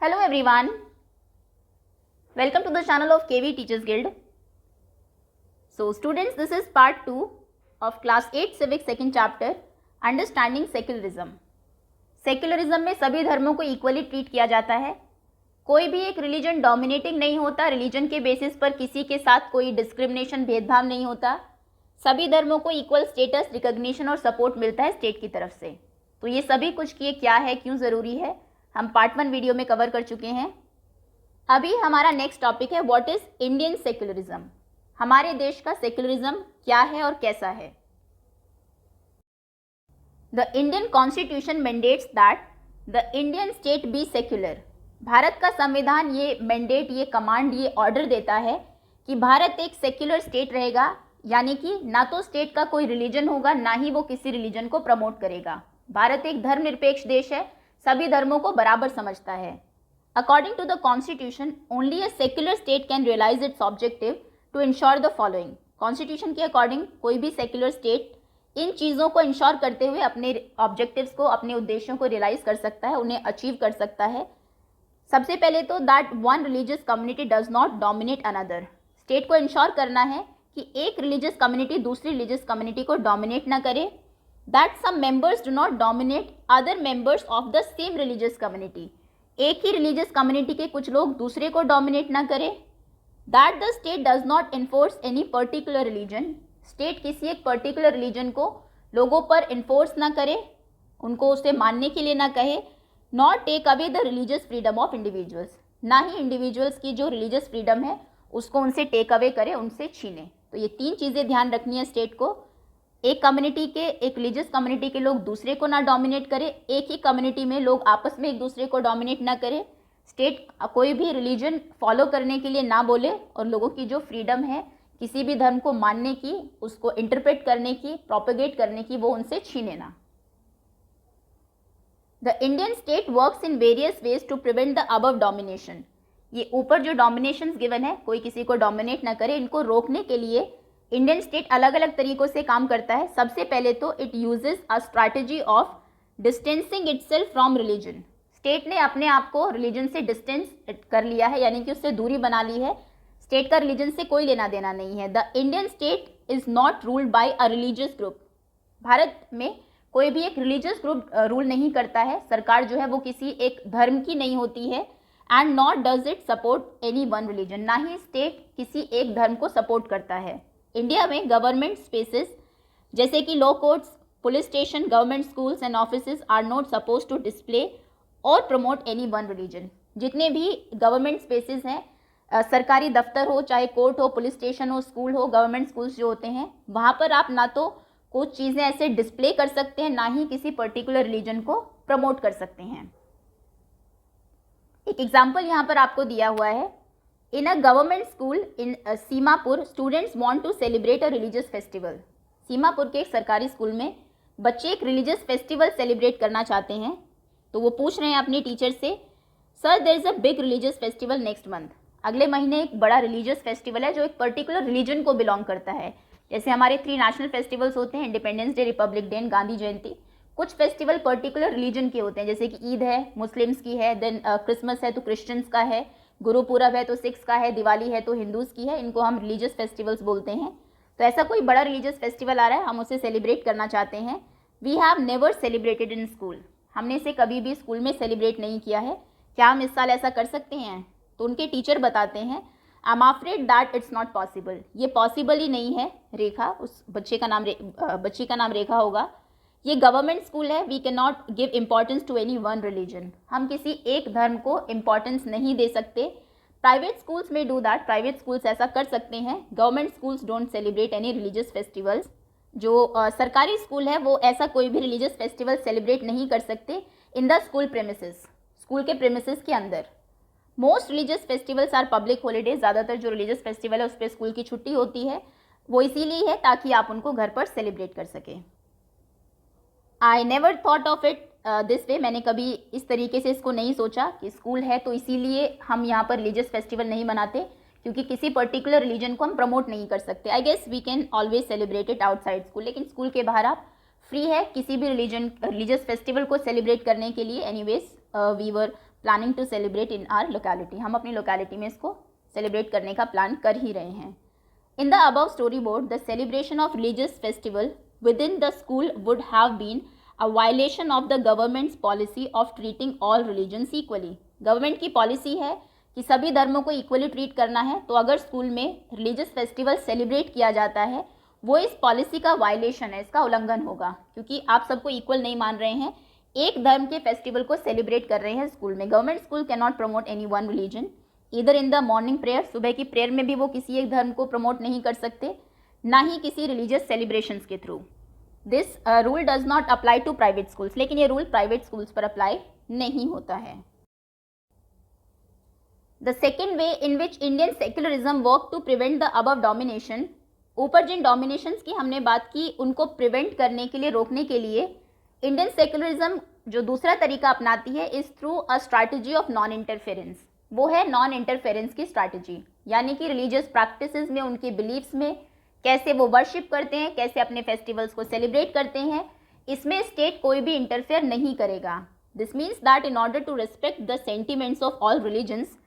Hello everyone, welcome to the channel of KV Teachers Guild. So students, this is part 2 of class 8 civics second chapter Understanding Secularism. Secularism में सभी धर्मों को equally treat किया जाता है. कोई भी एक रिलीजन डोमिनेटिंग नहीं होता. रिलीजन के बेसिस पर किसी के साथ कोई डिस्क्रिमिनेशन भेदभाव नहीं होता. सभी धर्मों को इक्वल स्टेटस, रिकॉग्निशन और सपोर्ट मिलता है स्टेट की तरफ से. तो ये सभी कुछ किए क्या है, क्यों ज़रूरी है, हम पार्ट 1 वीडियो में कवर कर चुके हैं. अभी हमारा नेक्स्ट टॉपिक है व्हाट इज इंडियन सेक्युलरिज्म. हमारे देश का सेक्युलरिज्म क्या है और कैसा है. The Indian constitution mandates that the Indian state be secular. Bharat का संविधान ये मैंडेट, ये कमांड, ये ऑर्डर देता है कि भारत एक सेक्युलर स्टेट रहेगा, यानी कि ना तो स्टेट का कोई रिलीजन होगा, ना ही वो किसी रिलीजन को प्रमोट करेगा. भारत एक धर्मनिरपेक्ष देश है, सभी धर्मों को बराबर समझता है. According to the constitution only a secular state can realise its objective to ensure the following. Constitution के अकॉर्डिंग कोई भी सेक्युलर स्टेट इन चीज़ों को इंश्योर करते हुए अपने ऑब्जेक्टिव्स को, अपने उद्देश्यों को रियलाइज कर सकता है, उन्हें अचीव कर सकता है. सबसे पहले तो that one religious community does not dominate another. State को इंश्योर करना है कि एक रिलीजियस कम्युनिटी दूसरी रिलीजियस कम्युनिटी को डोमिनेट ना करे. That some members do not dominate other members of the same religious community. एक ही रिलीजियस कम्युनिटी के कुछ लोग दूसरे को डोमिनेट ना करें. That the state does not enforce any particular religion. State किसी एक पर्टिकुलर रिलीजन को लोगों पर इन्फोर्स ना करे, उनको उसे मानने के लिए ना कहे. Not take away the religious freedom of individuals. ना ही इंडिविजुअल्स की जो रिलीजियस फ्रीडम है उसको उनसे टेक अवे करे, उनसे छीने. तो ये 3 चीज़ें ध्यान रखनी है स्टेट को. एक कम्युनिटी के, एक रिलीजियस कम्युनिटी के लोग दूसरे को ना डोमिनेट करें. एक ही कम्युनिटी में लोग आपस में एक दूसरे को डोमिनेट ना करें. स्टेट कोई भी रिलीजन फॉलो करने के लिए ना बोले और लोगों की जो फ्रीडम है किसी भी धर्म को मानने की, उसको इंटरप्रेट करने की, प्रोपेगेट करने की, वो उनसे छीने ना. The Indian state works in various ways to prevent the above domination. ये ऊपर जो डोमिनेशन गिवन है, कोई किसी को डोमिनेट ना करे, इनको रोकने के लिए इंडियन स्टेट अलग अलग तरीकों से काम करता है. सबसे पहले तो it uses a strategy of distancing itself from religion. State ने अपने आप को रिलीजन से डिस्टेंस कर लिया है, यानी कि उससे दूरी बना ली है. स्टेट का रिलीजन से कोई लेना देना नहीं है. The Indian state is not ruled by a religious group. Bharat में कोई भी एक रिलीजियस ग्रुप रूल नहीं करता है. सरकार जो है वो किसी एक धर्म की नहीं होती है. And not does it support any one religion. ना ही स्टेट किसी एक धर्म को सपोर्ट करता है. इंडिया में गवर्नमेंट स्पेसेस जैसे कि law courts, police station, government schools and offices are not suppose to display और प्रमोट एनी वन रिलीजन. जितने भी गवर्नमेंट स्पेसेस हैं, सरकारी दफ्तर हो, चाहे कोर्ट हो, पुलिस स्टेशन हो, स्कूल हो, गवर्नमेंट स्कूल्स जो होते हैं, वहाँ पर आप ना तो कुछ चीज़ें ऐसे डिस्प्ले कर सकते हैं, ना ही किसी पर्टिकुलर रिलीजन को प्रमोट कर सकते हैं. एक एग्जाम्पल यहाँ पर आपको दिया हुआ है. In a government school in सीमापुर, students want to celebrate a religious festival. सीमापुर के एक सरकारी स्कूल में बच्चे एक रिलीजियस फेस्टिवल सेलिब्रेट करना चाहते हैं. तो वो पूछ रहे हैं अपनी टीचर से, sir there is a big religious festival next month. अगले महीने एक बड़ा रिलीजियस फेस्टिवल है जो एक पर्टिकुलर रिलीजन को बिलोंग करता है. जैसे हमारे 3 नेशनल फेस्टिवल्स होते हैं, Independence Day, Republic Day and Gandhi Jayanti. कुछ फेस्टिवल पर्टिकुलर रिलीजन के होते हैं, जैसे कि ईद है, मुस्लिम्स की है, देन क्रिसमस है तो क्रिश्चियंस का है, गुरुपूरब है तो सिख्स का है, दिवाली है तो हिंदूज़ की है. इनको हम रिलीजियस फेस्टिवल्स बोलते हैं. तो ऐसा कोई बड़ा रिलीजियस फेस्टिवल आ रहा है, हम उसे सेलिब्रेट करना चाहते हैं. We have never celebrated in school. हमने इसे कभी भी स्कूल में सेलिब्रेट नहीं किया है. क्या हम इस साल ऐसा कर सकते हैं? तो उनके टीचर बताते हैं, I am afraid that it's not possible. ये पॉसिबल ही नहीं है. रेखा, उस बच्ची का नाम रेखा होगा. ये गवर्नमेंट स्कूल है. We can not give importance to any one religion. हम किसी एक धर्म को इम्पॉर्टेंस नहीं दे सकते. प्राइवेट स्कूल्स में डू दैट. प्राइवेट स्कूल्स ऐसा कर सकते हैं. Government schools don't celebrate any religious festivals. जो सरकारी स्कूल है वो ऐसा कोई भी रिलीजियस फेस्टिवल सेलिब्रेट नहीं कर सकते in the school premises. School के प्रेमिसेस के अंदर. Most religious festivals are public holidays. ज़्यादातर जो रिलीजियस फेस्टिवल है उस पर स्कूल की छुट्टी होती है. वो इसीलिए है ताकि आप उनको घर पर सेलिब्रेट कर सकें. I never thought of it this way. मैंने कभी इस तरीके से इसको नहीं सोचा कि स्कूल है तो इसीलिए हम यहाँ पर रिलीजियस फेस्टिवल नहीं मनाते, क्योंकि किसी पर्टिकुलर रिलीजन को हम प्रमोट नहीं कर सकते. I guess we can always celebrate it outside school. लेकिन स्कूल के बाहर आप फ्री है किसी भी रिलीजियस फेस्टिवल को सेलिब्रेट करने के लिए. Anyways we were planning to celebrate in our locality, हम अपनी लोकेलिटी में इसको सेलिब्रेट करने का प्लान कर ही रहे हैं. In the above storyboard, the celebration of religious festival within the school would have been a violation of the government's policy of treating all religions equally. Government की पॉलिसी है कि सभी धर्मों को इक्वली ट्रीट करना है, तो अगर स्कूल में रिलीजियस फेस्टिवल सेलिब्रेट किया जाता है वो इस पॉलिसी का वायलेशन है, इसका उल्लंघन होगा, क्योंकि आप सबको इक्वल नहीं मान रहे हैं, एक धर्म के फेस्टिवल को सेलिब्रेट कर रहे हैं स्कूल में. Government school can not promote any one religion इधर इन द मॉर्निंग प्रेयर, सुबह की प्रेयर में भी वो किसी एक धर्म को प्रमोट नहीं कर सकते, ना ही किसी रिलीजियस सेलिब्रेशंस के थ्रू. This rule does not apply to private schools, लेकिन ये रूल प्राइवेट स्कूल्स पर अप्लाई नहीं होता है. The second way in which Indian secularism work to prevent the above domination, ऊपर जिन डोमिनेशंस की हमने बात की उनको प्रिवेंट करने के लिए, रोकने के लिए इंडियन सेक्युलरिज्म जो दूसरा तरीका अपनाती है is through a strategy of non interference. वो है नॉन इंटरफेरेंस की स्ट्रैटेजी, यानी कि रिलीजियस प्रैक्टिसेस में, उनके बिलीफ्स में कैसे वो वर्शिप करते हैं, कैसे अपने फेस्टिवल्स को सेलिब्रेट करते हैं, इसमें स्टेट कोई भी इंटरफेयर नहीं करेगा. This means that in order to respect the sentiments of all religions,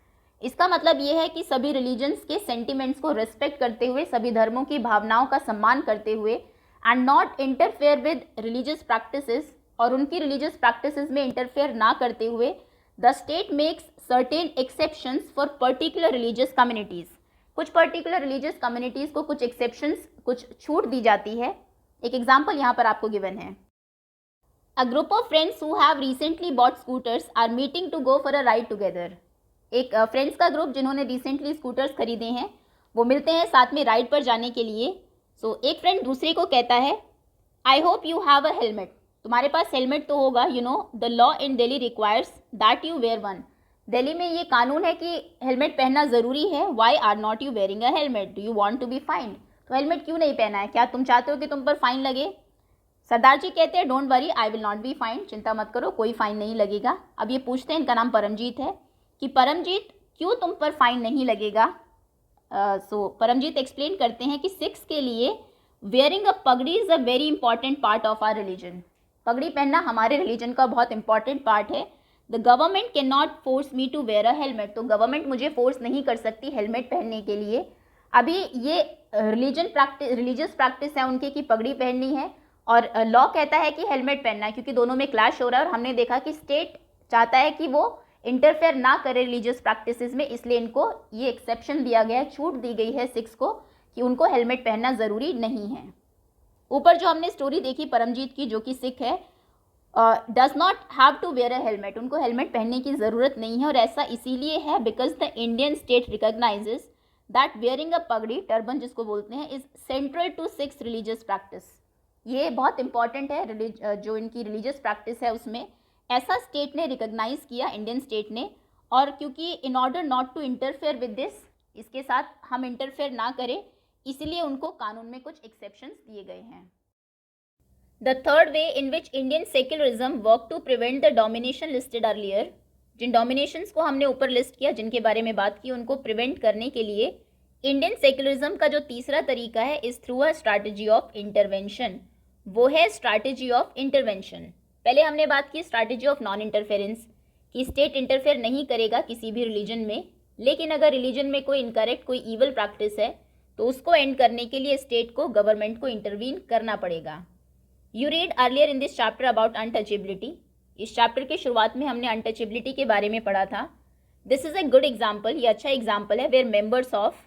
इसका मतलब ये है कि सभी रिलीजन्स के सेंटिमेंट्स को रिस्पेक्ट करते हुए, सभी धर्मों की भावनाओं का सम्मान करते हुए, and not interfere with religious practices, और उनकी रिलीजियस प्रैक्टिसेस में इंटरफेयर ना करते हुए the state makes certain exceptions for particular religious communities. कुछ पर्टिकुलर रिलीजियस कम्युनिटीज़ को कुछ एक्सेप्शंस, कुछ छूट दी जाती है. एक एग्जाम्पल यहाँ पर आपको गिवन है. A group of friends who have recently bought scooters are meeting to go for a ride together. एक फ्रेंड्स का ग्रुप जिन्होंने रिसेंटली स्कूटर्स खरीदे हैं वो मिलते हैं साथ में राइड पर जाने के लिए. सो एक फ्रेंड दूसरे को कहता है, I hope you have a helmet, तुम्हारे पास हेलमेट तो होगा. You know the law in Delhi requires that you wear one. Delhi में ये कानून है कि हेलमेट पहनना ज़रूरी है. Why are not you wearing a helmet, do you want to be fined. तो हेलमेट क्यों नहीं पहना है, क्या तुम चाहते हो कि तुम पर फाइन लगे. सरदार जी कहते हैं, don't worry I will not be find, चिंता मत करो कोई फाइन नहीं लगेगा. अब ये पूछते हैं, इनका नाम परमजीत है, कि परमजीत क्यों तुम पर फाइन नहीं लगेगा. सो परमजीत एक्सप्लेन करते हैं कि सिख्स के लिए wearing a pagri is a very important part of our religion. पगड़ी पहनना हमारे रिलीजन का बहुत इंपॉर्टेंट पार्ट है. The government can not force me to wear a helmet, तो गवर्नमेंट मुझे फोर्स नहीं कर सकती हेलमेट पहनने के लिए. अभी ये रिलीजियस प्रैक्टिस है उनकी कि पगड़ी पहननी है, और लॉ कहता है कि हेलमेट पहनना है, क्योंकि दोनों में क्लैश हो रहा है. और हमने देखा कि स्टेट चाहता है कि वो इंटरफेयर ना करे रिलीजियस प्रैक्टिसेस में, इसलिए इनको ये एक्सेप्शन दिया गया है, छूट दी गई है सिख्स को कि उनको हेलमेट पहनना ज़रूरी नहीं है. ऊपर जो हमने स्टोरी देखी परमजीत की, जो कि सिख है, does not have to wear a helmet, उनको हेलमेट पहनने की ज़रूरत नहीं है. और ऐसा इसीलिए है because the Indian state recognizes that wearing a pagri, turban जिसको बोलते हैं, is central to Sikh religious practice. ये बहुत इंपॉर्टेंट है, जो इनकी रिलीजियस प्रैक्टिस है उसमें ऐसा स्टेट ने रिकॉग्नाइज किया, इंडियन स्टेट ने. और क्योंकि in order not to interfere with this, इसके साथ हम इंटरफेयर ना करें, इसलिए उनको कानून में कुछ एक्सेप्शंस दिए गए हैं. The third way in which Indian secularism work to prevent the domination listed earlier, जिन डोमिनेशंस को हमने ऊपर लिस्ट किया, जिनके बारे में बात की, उनको प्रिवेंट करने के लिए इंडियन सेक्युलरिज्म का जो तीसरा तरीका है is through a strategy of intervention. वो है स्ट्रैटेजी ऑफ इंटरवेंशन. पहले हमने बात की स्ट्रैटेजी ऑफ नॉन इंटरफेरेंस, कि स्टेट इंटरफेयर नहीं करेगा किसी भी रिलीजन में, लेकिन अगर रिलीजन में कोई इनकरेक्ट, कोई ईवल प्रैक्टिस है तो उसको एंड करने के लिए स्टेट को, गवर्नमेंट को इंटरवीन करना पड़ेगा. You read earlier in this chapter about untouchability. इस चैप्टर के शुरुआत में हमने अनटचेबिलिटी के बारे में पढ़ा था. This is a good example, ये अच्छा एग्जाम्पल है, where members of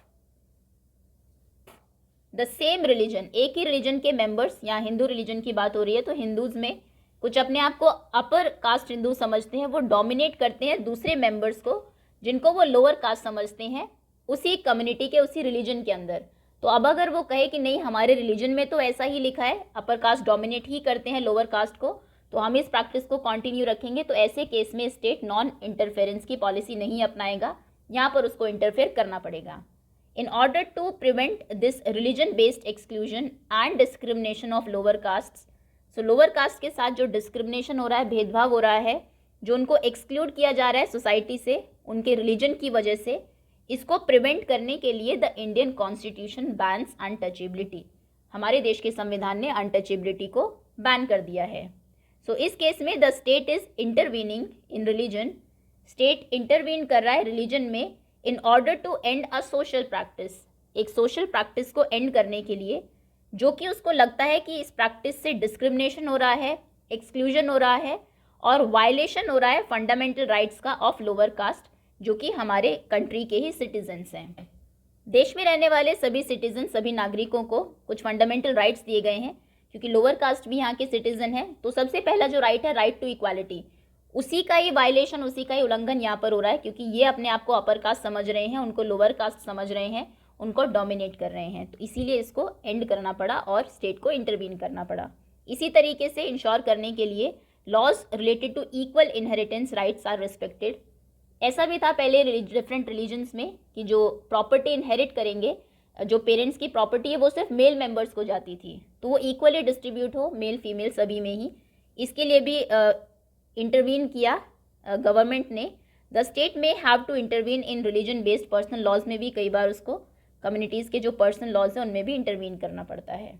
the same religion, एक ही रिलीजन के मेंबर्स, यहाँ हिंदू रिलीजन की बात हो रही है, तो हिंदूज़ में कुछ अपने आप को अपर कास्ट हिंदू समझते हैं, वो डोमिनेट करते हैं दूसरे मेंबर्स को जिनको वो लोअर कास्ट समझते हैं, उसी कम्युनिटी के, उसी रिलीजन के अंदर. तो अब अगर वो कहे कि नहीं हमारे रिलीजन में तो ऐसा ही लिखा है, अपर कास्ट डोमिनेट ही करते हैं लोअर कास्ट को, तो हम इस प्रैक्टिस को कंटिन्यू रखेंगे, तो ऐसे केस में स्टेट नॉन इंटरफेरेंस की पॉलिसी नहीं अपनाएगा, यहाँ पर उसको इंटरफेयर करना पड़ेगा. In order to prevent this religion-based exclusion and discrimination of lower castes, so lower caste के साथ जो discrimination हो रहा है, भेदभाव हो रहा है, जो उनको exclude किया जा रहा है सोसाइटी से उनके religion की वजह से, इसको prevent करने के लिए the Indian Constitution bans untouchability. हमारे देश के संविधान ने untouchability को बैन कर दिया है. So इस केस में the state is intervening in religion state intervene कर रहा है रिलीजन में in order to end a social practice, एक सोशल प्रैक्टिस को एंड करने के लिए, जो कि उसको लगता है कि इस प्रैक्टिस से डिस्क्रिमिनेशन हो रहा है, एक्सक्लूजन हो रहा है और वायलेशन हो रहा है फंडामेंटल राइट्स का ऑफ लोअर कास्ट, जो कि हमारे कंट्री के ही सिटीजन्स हैं। देश में रहने वाले सभी सिटीजन, सभी नागरिकों को कुछ फंडामेंटल राइट्स दिए गए हैं, क्योंकि लोअर कास्ट भी यहाँ के सिटीजन हैं। तो सबसे पहला जो राइट है, राइट टू इक्वालिटी, उसी का ही वायलेशन, उसी का ही उल्लंघन यहाँ पर हो रहा है, क्योंकि ये अपने आप को अपर कास्ट समझ रहे हैं, उनको लोअर कास्ट समझ रहे हैं, उनको डोमिनेट कर रहे हैं। तो इसीलिए इसको एंड करना पड़ा और स्टेट को इंटरवीन करना पड़ा। इसी तरीके से इंश्योर करने के लिए laws related to equal inheritance rights are respected. ऐसा भी था पहले डिफरेंट रिलीजन्स में कि जो प्रॉपर्टी इनहेरिट करेंगे, जो पेरेंट्स की प्रॉपर्टी है वो सिर्फ मेल मेंबर्स को जाती थी, तो वो इक्वली डिस्ट्रीब्यूट हो, मेल फीमेल सभी में ही। इसके लिए भी इंटरवीन किया गवर्नमेंट ने। The state may have to intervene in religion based personal laws में भी कई बार उसको कम्युनिटीज़ के जो पर्सनल लॉज हैं उनमें भी इंटरवीन करना पड़ता है।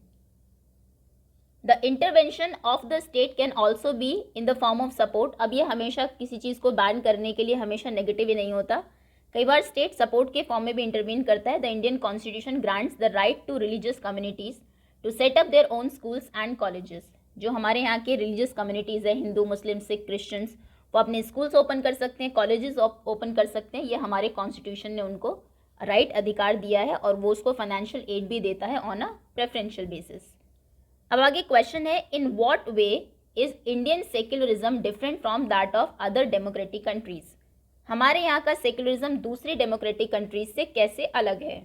The intervention of the state can also be in the form of support. अब ये हमेशा किसी चीज़ को बैन करने के लिए हमेशा नेगेटिव ही नहीं होता, कई बार स्टेट सपोर्ट के फॉर्म में भी इंटरवीन करता है। The Indian constitution grants the right to religious communities to set up their own schools and colleges. जो हमारे यहाँ के रिलीजियस कम्युनिटीज़ है, हिंदू, मुस्लिम, सिख, क्रिश्चियंस, वो अपने स्कूल्स ओपन कर सकते हैं, कॉलेजेस ओपन कर सकते हैं। ये हमारे कॉन्स्टिट्यूशन ने उनको राइट अधिकार दिया है और वो उसको फाइनेंशियल एड भी देता है ऑन अ प्रेफरेंशियल बेसिस। अब आगे क्वेश्चन है, in what way is Indian secularism different from that of other democratic countries. हमारे यहाँ का सेक्युलरिज्म दूसरी डेमोक्रेटिक कंट्रीज से कैसे अलग है।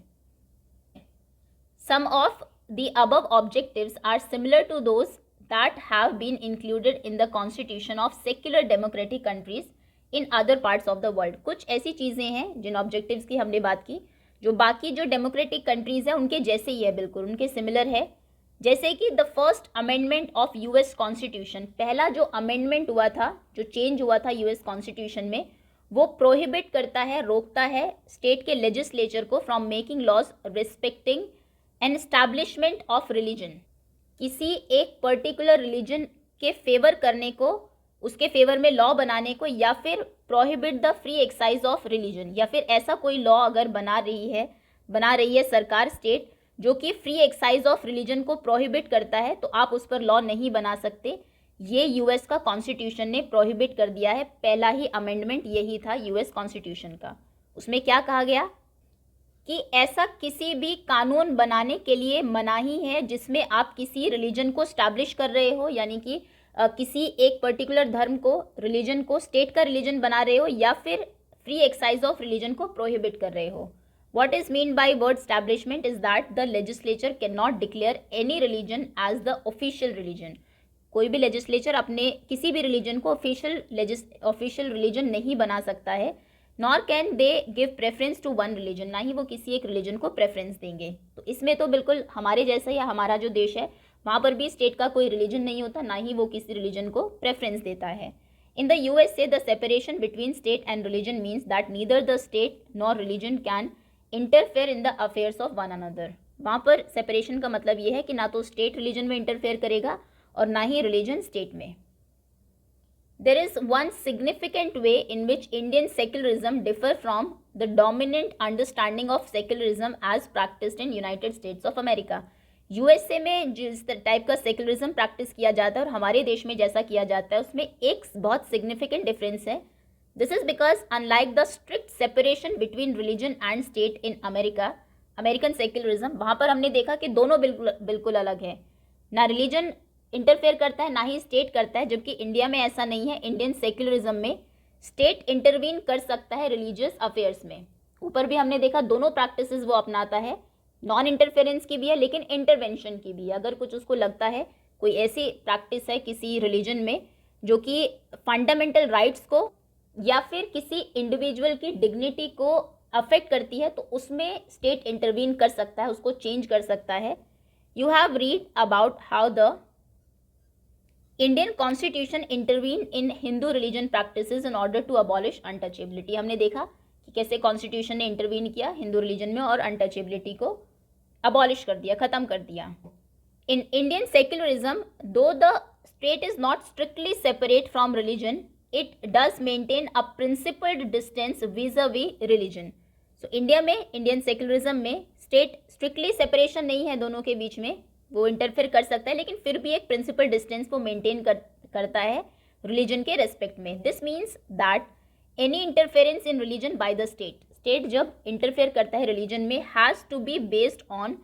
Some of the above objectives are similar to those that have been included in the constitution of secular democratic countries in other parts of the world। कुछ ऐसी चीज़ें हैं जिन ऑब्जेक्टिव्स की हमने बात की जो बाकी जो डेमोक्रेटिक कंट्रीज़ हैं उनके जैसे ही है, बिल्कुल उनके सिमिलर है। जैसे कि the first amendment of US constitution, पहला जो अमेंडमेंट हुआ था, जो चेंज हुआ था यूएस कॉन्स्टिट्यूशन में, वो प्रोहिबिट करता है, रोकता है स्टेट के लेजिस्लेचर को from making laws respecting an establishment of religion. किसी एक पर्टिकुलर रिलीजन के फेवर करने को, उसके फेवर में लॉ बनाने को, या फिर prohibit the free exercise of religion, या फिर ऐसा कोई लॉ अगर बना रही है सरकार, स्टेट, जो कि फ्री एक्साइज ऑफ रिलीजन को प्रोहिबिट करता है, तो आप उस पर लॉ नहीं बना सकते। ये यूएस का कॉन्स्टिट्यूशन ने प्रोहिबिट कर दिया है। पहला ही अमेंडमेंट यही था यूएस कॉन्स्टिट्यूशन का। उसमें क्या कहा गया कि ऐसा किसी भी कानून बनाने के लिए मनाही है जिसमें आप किसी रिलीजन को स्टैब्लिश कर रहे हो, यानी कि किसी एक पर्टिकुलर धर्म को, रिलीजन को स्टेट का रिलीजन बना रहे हो, या फिर फ्री एक्साइज ऑफ रिलीजन को प्रोहिबिट कर रहे हो। What is mean by word establishment is that the legislature can not declare any religion as the official religion. कोई भी लेजिस्लेचर अपने किसी भी रिलीजन को ऑफिशियल रिलीजन नहीं बना सकता है। Nor can they give preference to one religion, ना ही वो किसी एक रिलीजन को प्रेफरेंस देंगे। तो इसमें तो बिल्कुल हमारे जैसा, या हमारा जो देश है वहाँ पर भी स्टेट का कोई रिलीजन नहीं होता, ना ही वो किसी रिलीजन को प्रेफरेंस देता है। In the USA the separation between state and religion means that neither the state nor religion can interfere in the affairs of one another. वहाँ पर सेपरेशन का मतलब ये है कि ना तो स्टेट रिलीजन में इंटरफेयर करेगा और ना ही रिलीजन स्टेट में। There is one significant way in which Indian secularism differ from the dominant understanding of secularism as practiced in United States of America। USA में जिस टाइप का सेक्युलरिज्म प्रैक्टिस किया जाता है और हमारे देश में जैसा किया जाता है, उसमें एक बहुत सिग्निफिकेंट डिफरेंस है। This is because unlike the strict separation between religion and state in America, American secularism, वहाँ पर हमने देखा कि दोनों बिल्कुल अलग है। ना रिलीजन इंटरफेयर करता है, ना ही स्टेट करता है, जबकि इंडिया में ऐसा नहीं है। इंडियन सेक्युलरिज्म में स्टेट इंटरवीन कर सकता है रिलीजियस अफेयर्स में। ऊपर भी हमने देखा दोनों प्रैक्टिसेस वो अपनाता है, नॉन इंटरफेरेंस की भी है लेकिन इंटरवेंशन की भी है। अगर कुछ उसको लगता है कोई ऐसी प्रैक्टिस है किसी रिलीजन में जो कि फंडामेंटल राइट्स को या फिर किसी इंडिविजुअल की डिग्निटी को अफेक्ट करती है, तो उसमें स्टेट इंटरवीन कर सकता है, उसको चेंज कर सकता है। You have read about how the Indian constitution intervene in Hindu religion practices in order to abolish untouchability. हमने देखा कि कैसे कॉन्स्टिट्यूशन ने इंटरवीन किया हिंदू रिलीजन में और अनटचेबिलिटी को अबॉलिश कर दिया, खत्म कर दिया। इन इंडियन सेक्युलरिज्म दो the state is not strictly separate from religion, it does maintain a principled distance vis-a-vis religion. So India में, इंडियन सेक्युलरिज्म में स्टेट स्ट्रिक्टली सेपरेशन नहीं है दोनों के बीच में, वो इंटरफेयर कर सकता है लेकिन फिर भी एक प्रिंसिपल डिस्टेंस वो मेंटेन करता है रिलीजन के रेस्पेक्ट में. This means that any interference in religion by the state जब इंटरफेयर करता है रिलीजन में has to be based on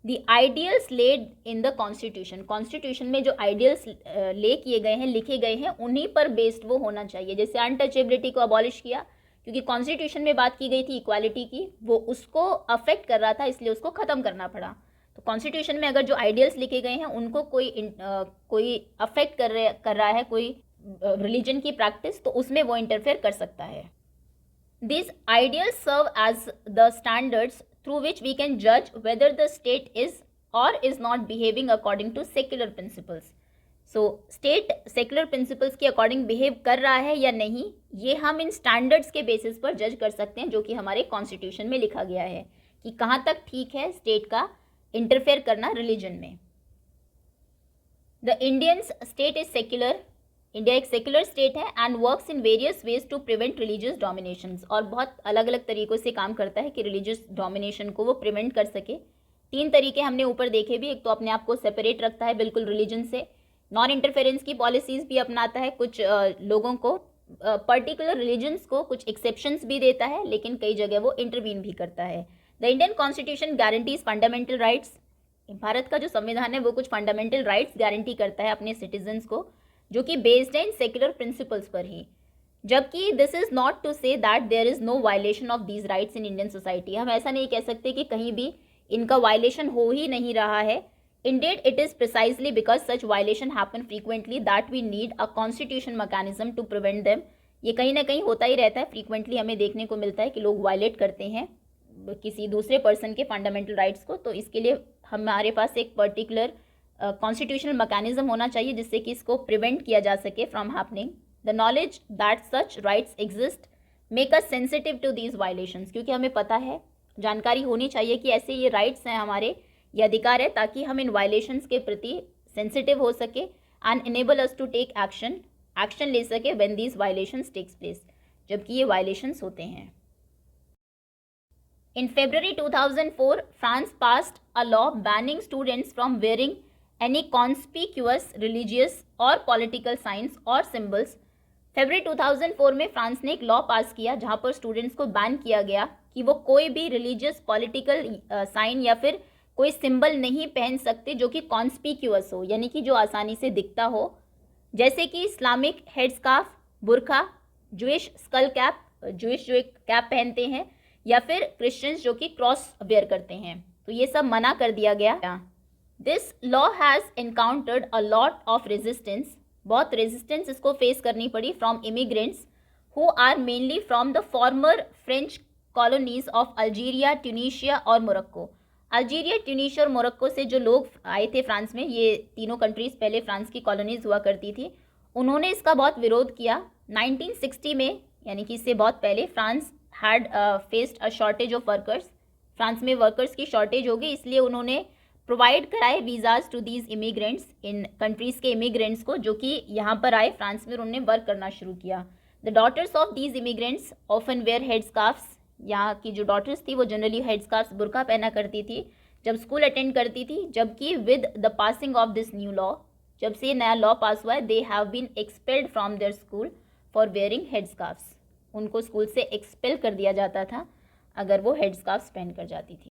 the ideals laid in the constitution. Constitution में जो आइडियल्स ले किए गए हैं, लिखे गए हैं, उन्हीं पर बेस्ड वो होना चाहिए. जैसे अनटचेबिलिटी को अबॉलिश किया क्योंकि कॉन्स्टिट्यूशन में बात की गई थी इक्वालिटी की, वो उसको अफेक्ट कर रहा था इसलिए उसको ख़त्म करना पड़ा. तो कॉन्स्टिट्यूशन में अगर जो आइडियल्स लिखे गए हैं उनको कोई अफेक्ट कर रहा है कोई रिलीजन की प्रैक्टिस, तो उसमें वो इंटरफेयर कर सकता है. These ideals serve as the standards through which we can judge whether the state is or is not behaving according to secular principles. So, state secular principles के according behave कर रहा है या नहीं, ये हम इन standards के basis पर जज कर सकते हैं जो कि हमारे constitution में लिखा गया है कि कहाँ तक ठीक है state का interfere करना religion में. The Indian state is secular. India एक सेक्युलर स्टेट है and works in various ways to prevent religious dominations, और बहुत अलग अलग तरीक़ों से काम करता है कि रिलीजियस डोमिनेशन को वो प्रिवेंट कर सके. 3 तरीके हमने ऊपर देखे भी. एक तो अपने आप को सेपरेट रखता है बिल्कुल रिलीजन से, नॉन इंटरफेरेंस की पॉलिसीज़ भी अपनाता है, कुछ लोगों को पर्टिकुलर रिलीजन्स को कुछ एक्सेप्शंस भी देता है, लेकिन कई जगह वो इंटरवीन भी करता है. The Indian constitution guarantees fundamental rights. Bharat का जो संविधान है वो कुछ फंडामेंटल राइट्स गारंटी करता है अपने सिटीजन्स को, जो कि बेस्ड है इन सेक्युलर प्रिंसिपल्स पर ही. जबकि this is not to say that there is no violation of these rights in Indian society. हम ऐसा नहीं कह सकते कि कहीं भी इनका वायलेशन हो ही नहीं रहा है. Indeed it is precisely because such violation happen frequently that we need a constitution mechanism to prevent them. ये कहीं ना कहीं होता ही रहता है, फ्रीक्वेंटली हमें देखने को मिलता है कि लोग वायलेट करते हैं किसी दूसरे पर्सन के फंडामेंटल राइट्स को. तो इसके लिए हमारे पास एक पर्टिकुलर कॉन्स्टिट्यूशनल मैकेनिज्म होना चाहिए जिससे कि इसको प्रिवेंट किया जा सके from happening. The knowledge that such rights exist make us sensitive to these violations. क्योंकि हमें पता है, जानकारी होनी चाहिए कि ऐसे ये राइट्स हैं हमारे, ये अधिकार है, ताकि हम इन वायलेशंस के प्रति सेंसिटिव हो सके and enable us to take action ले सके when these violations takes place, जबकि ये वायलेशंस होते हैं. In February 2004, France passed a law banning students from wearing any conspicuous religious or political signs or symbols. फरवरी 2004 में France ने एक law पास किया जहाँ पर स्टूडेंट्स को बैन किया गया कि वो कोई भी रिलीजियस पॉलिटिकल साइन या फिर कोई सिंबल नहीं पहन सकते जो कि कॉन्स्पिक्यूअस हो, यानी कि जो आसानी से दिखता हो, जैसे कि इस्लामिक हेड स्कार्फ, बुरखा, जूइश स्कल कैप, जूइश जो एक कैप पहनते हैं, या फिर क्रिश्चियंस जो कि क्रॉस वेयर करते हैं. तो ये सब मना कर दिया गया. This law has encountered a lot of resistance. बहुत रेजिस्टेंस इसको फेस करनी पड़ी from immigrants who are mainly from the former French colonies of Algeria, Tunisia और मोरक्को. अल्जीरिया, ट्यूनीशिया और मोरक्को से जो लोग आए थे फ्रांस में, ये तीनों कंट्रीज़ पहले फ्रांस की कॉलोनीज हुआ करती थी, उन्होंने इसका बहुत विरोध किया. 1960 में, यानी कि इससे बहुत पहले, France had faced a shortage of workers. France में वर्कर्स की शॉर्टेज हो गई, इसलिए उन्होंने प्रोवाइड कराए वीज़ाज टू दीज इमिग्रेंट्स, इन कंट्रीज़ के इमिग्रेंट्स को जो कि यहाँ पर आए फ्रांस में, उन्होंने वर्क करना शुरू किया. The daughters of these immigrants often wear head scarfs. यहाँ की जो डॉटर्स थी वो जनरली हेड स्कार्फ, बुरका पहना करती थी जब स्कूल अटेंड करती थी. जबकि with the passing of this new law, जब से नया लॉ पास हुआ है, they have been expelled from their school for wearing head scarfs. उनको स्कूल से एक्सपेल कर दिया जाता था अगर वो हेड स्कार्फ्स पहन कर जाती थी.